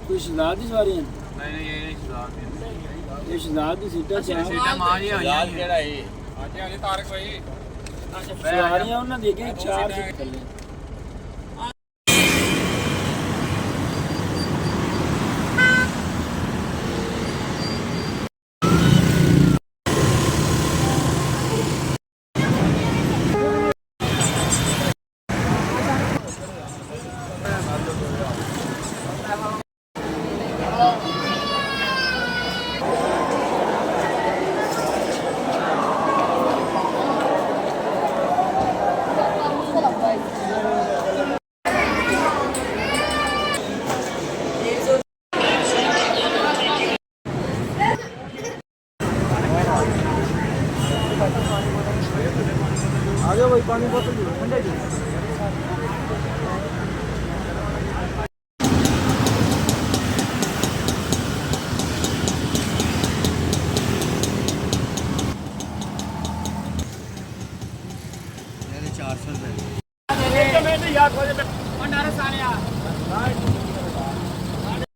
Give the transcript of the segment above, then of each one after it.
कोई शहजाद की सवारी है? नहीं ये शहजाद ये शहजाद की सीटा चार सीटा मां जी शहजाद केड़ा है आज आज तारक भाई सवारियां उन्हें देखे चार सीट थले आगे भाई पानी बोतल ठंडा जी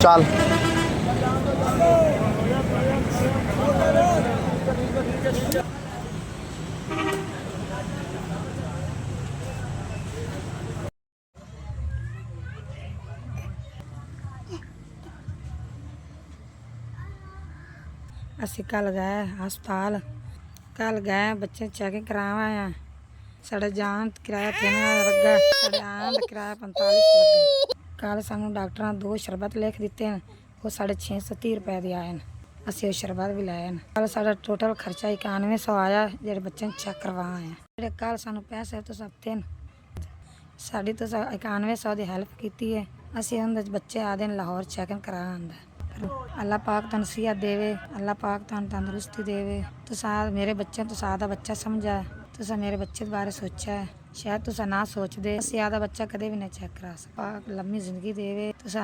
चल ਅਸੀਂ ਕੱਲ ਗਏ ਹਸਪਤਾਲ ਕੱਲ ਗਏ ਬੱਚੇ ਚੈਕਿੰਗ ਕਰਵਾਏ ਆ ਸਾਡਾ ਜਾਨ ਕਿਰਾਇਆ 3000 ਲੱਗਾ ਸਾਡੇ ਆਉਣ ਦਾ ਕਿਰਾਇਆ 45 ਲੱਗਾ ਕੱਲ ਸਾਨੂੰ ਡਾਕਟਰਾਂ ਦੋ ਸ਼ਰਬਤ ਲਿਖ ਦਿੱਤੇ ਨੇ ਉਹ 630 ਰੁਪਏ ਦੇ ਆਏ ਨੇ ਅਸੀਂ ਉਹ ਸ਼ਰਬਤ ਵੀ ਲਏ ਨੇ ਕੱਲ ਸਾਡਾ ਟੋਟਲ ਖਰਚਾ 9100 ਆਇਆ ਜਿਹੜੇ ਬੱਚੇ ਨੂੰ ਚੈੱਕ ਕਰਵਾਏ ਆ ਜਿਹੜੇ ਕੱਲ ਸਾਨੂੰ ਪੈਸੇ ਤੁਸੀਂ ਹਫ਼ਤੇ ਸਾਡੀ ਤੁਸੀਂ 9100 ਦੀ ਹੈਲਪ ਕੀਤੀ ਹੈ ਅਸੀਂ ਉਹਦੇ ਬੱਚੇ ਆਦੇ ਨੇ ਲਾਹੌਰ ਚੈਕਿੰਗ ਕਰਾਉਣ ਦਾ अल्लाह पाक तुम सेहत देवे अल्लाह पाक तुम तंदुरुस्ती देवे तुसा मेरे बच्चे तुसा आदा बच्चा समझा तुसा मेरे बच्चे बारे सोचा है शायद तुसा ना सोचते असी आदा बच्चा कदे भी नहीं चेक करा सकता लम्मी जिंदगी देवे तुसा